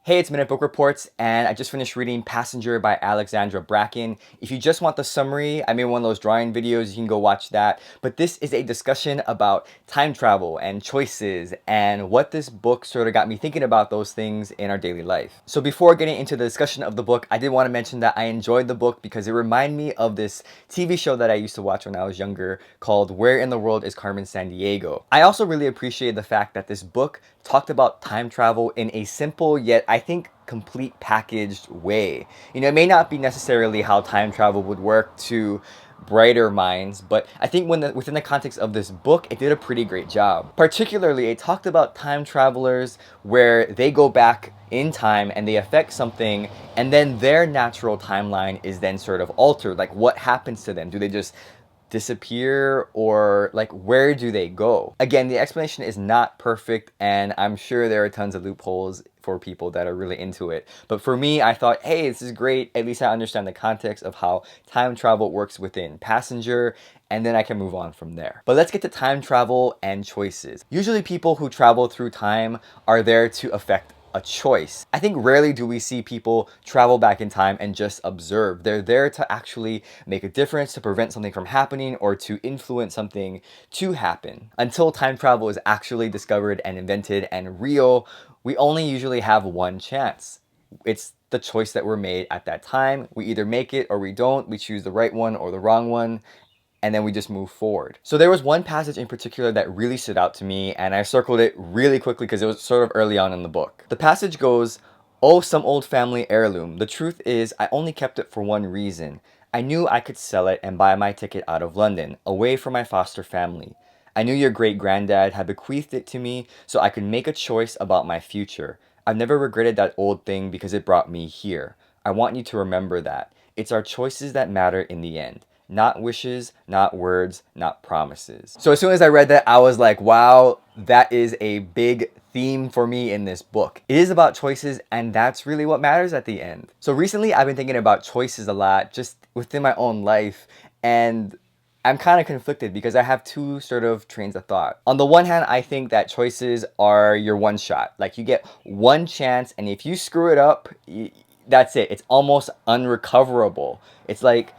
Hey, it's Minute Book Reports, and I just finished reading Passenger by Alexandra Bracken. If you just want the summary, I made one of those drawing videos, you can go watch that. But this is a discussion about time travel and choices and what this book sort of got me thinking about those things in our daily life. So before getting into the discussion of the book, I did want to mention that I enjoyed the book because it reminded me of this TV show that I used to watch when I was younger called Where in the World is Carmen Sandiego? I also really appreciated the fact that this book talked about time travel in a simple yet I think complete packaged way. You know, it may not be necessarily how time travel would work to brighter minds, but I think within the context of this book, it did a pretty great job. Particularly, it talked about time travelers where they go back in time and they affect something, and then their natural timeline is then sort of altered. Like, what happens to them? Do they just disappear, or like where do they go? Again, the explanation is not perfect, and I'm sure there are tons of loopholes for people that are really into it. But for me, I thought, hey, this is great. At least I understand the context of how time travel works within Passenger, and then I can move on from there. But let's get to time travel and choices. Usually people who travel through time are there to affect a choice. I think rarely do we see people travel back in time and just observe. They're there to actually make a difference, to prevent something from happening, or to influence something to happen. Until time travel is actually discovered and invented and real, we only usually have one chance. It's the choice that we're made at that time. We either make it or we don't. We choose the right one or the wrong one, and then we just move forward. So there was one passage in particular that really stood out to me, and I circled it really quickly because it was sort of early on in the book. The passage goes, "Oh, some old family heirloom. The truth is, I only kept it for one reason. I knew I could sell it and buy my ticket out of London, away from my foster family. I knew your great-granddad had bequeathed it to me so I could make a choice about my future. I've never regretted that old thing because it brought me here. I want you to remember that. It's our choices that matter in the end. Not wishes, not words, not promises." So as soon as I read that, I was like, wow, that is a big theme for me in this book. It is about choices, and that's really what matters at the end. So recently I've been thinking about choices a lot just within my own life, and I'm kind of conflicted because I have two sort of trains of thought. On the one hand, I think that choices are your one shot. Like, you get one chance, and if you screw it up, that's it. It's almost unrecoverable. It's like,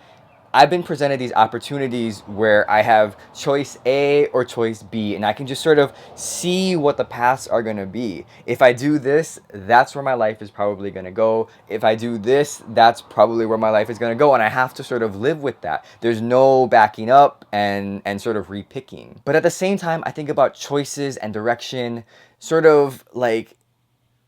I've been presented these opportunities where I have choice A or choice B, and I can just sort of see what the paths are going to be. If I do this, that's where my life is probably going to go. If I do this, that's probably where my life is going to go, and I have to sort of live with that. There's no backing up and sort of repicking. But at the same time, I think about choices and direction sort of like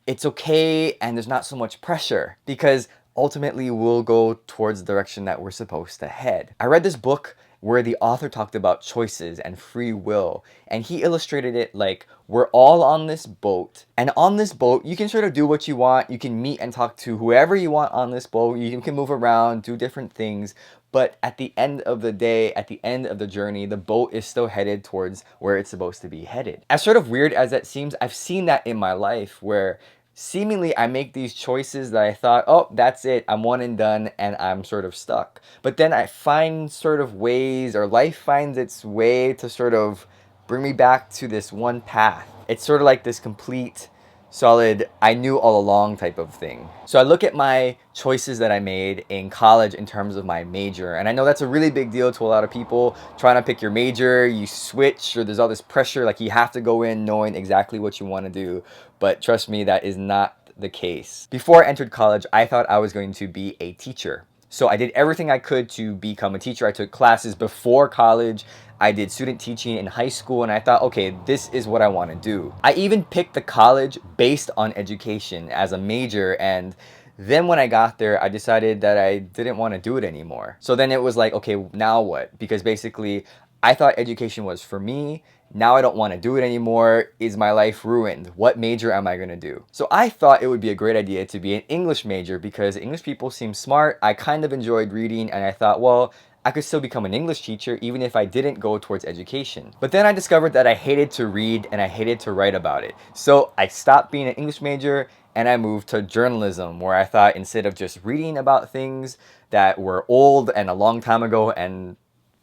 it's okay and there's not so much pressure, because ultimately we'll go towards the direction that we're supposed to head. I read this book where the author talked about choices and free will, and he illustrated it like we're all on this boat, and on this boat you can sort of do what you want. You can meet and talk to whoever you want on this boat. You can move around, do different things, but at the end of the day, at the end of the journey, the boat is still headed towards where it's supposed to be headed. As sort of weird as that seems, I've seen that in my life where seemingly I make these choices that I thought, oh, that's it, I'm one and done, and I'm sort of stuck. But then I find sort of ways, or life finds its way to sort of bring me back to this one path. It's sort of like this complete, solid, I knew all along type of thing. So I look at my choices that I made in college in terms of my major, and I know that's a really big deal to a lot of people. Trying to pick your major, you switch, or there's all this pressure, like you have to go in knowing exactly what you want to do. But trust me, that is not the case. Before I entered college, I thought I was going to be a teacher. So I did everything I could to become a teacher. I took classes before college. I did student teaching in high school, and I thought, okay, this is what I want to do. I even picked the college based on education as a major, and then when I got there, I decided that I didn't want to do it anymore. So then it was like, okay, now what? Because basically, I thought education was for me. Now I don't want to do it anymore. Is my life ruined? What major am I going to do? So I thought it would be a great idea to be an English major because English people seem smart. I kind of enjoyed reading, and I thought, well, I could still become an English teacher even if I didn't go towards education. But then I discovered that I hated to read and I hated to write about it. So I stopped being an English major and I moved to journalism, where I thought instead of just reading about things that were old and a long time ago and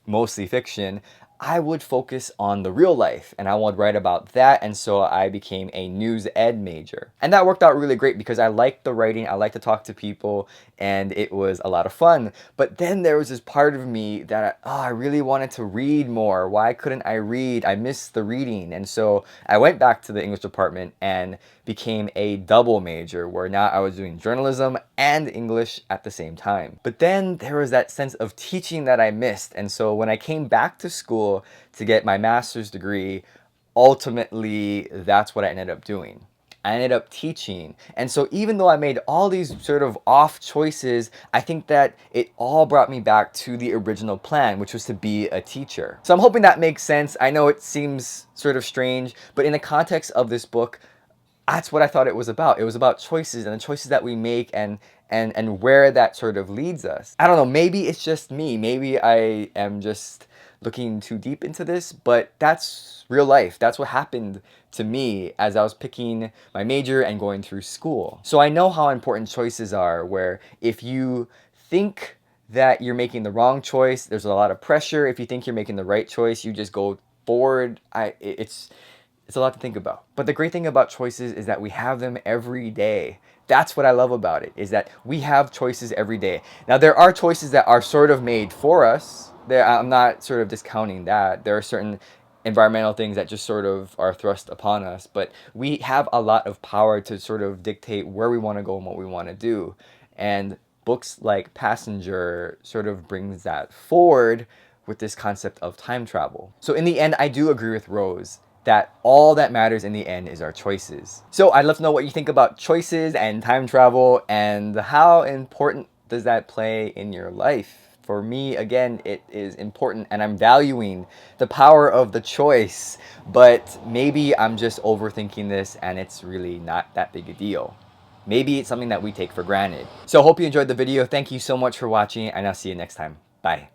mostly fiction, I would focus on the real life and I would write about that. And so I became a news ed major. And that worked out really great because I liked the writing, I liked to talk to people, and it was a lot of fun. But then there was this part of me that I really wanted to read more. Why couldn't I read? I missed the reading. And so I went back to the English department and became a double major where now I was doing journalism and English at the same time. But then there was that sense of teaching that I missed. And so when I came back to school to get my master's degree, ultimately that's what I ended up doing. I ended up teaching. And so even though I made all these sort of off choices, I think that it all brought me back to the original plan, which was to be a teacher. So I'm hoping that makes sense. I know it seems sort of strange, but in the context of this book, that's what I thought it was about. It was about choices and the choices that we make and where that sort of leads us. I don't know, maybe it's just me. Maybe I am just looking too deep into this, but that's real life. That's what happened to me as I was picking my major and going through school. So I know how important choices are, where if you think that you're making the wrong choice, there's a lot of pressure. If you think you're making the right choice, you just go forward. It's a lot to think about. But the great thing about choices is that we have them every day. That's what I love about it, is that we have choices every day. Now, there are choices that are sort of made for us. I'm not sort of discounting that. There are certain environmental things that just sort of are thrust upon us. But we have a lot of power to sort of dictate where we want to go and what we want to do. And books like Passenger sort of brings that forward with this concept of time travel. So in the end, I do agree with Rose that all that matters in the end is our choices. So I'd love to know what you think about choices and time travel and how important does that play in your life. For me, again, it is important and I'm valuing the power of the choice, but maybe I'm just overthinking this and it's really not that big a deal. Maybe it's something that we take for granted. So I hope you enjoyed the video. Thank you so much for watching and I'll see you next time. Bye.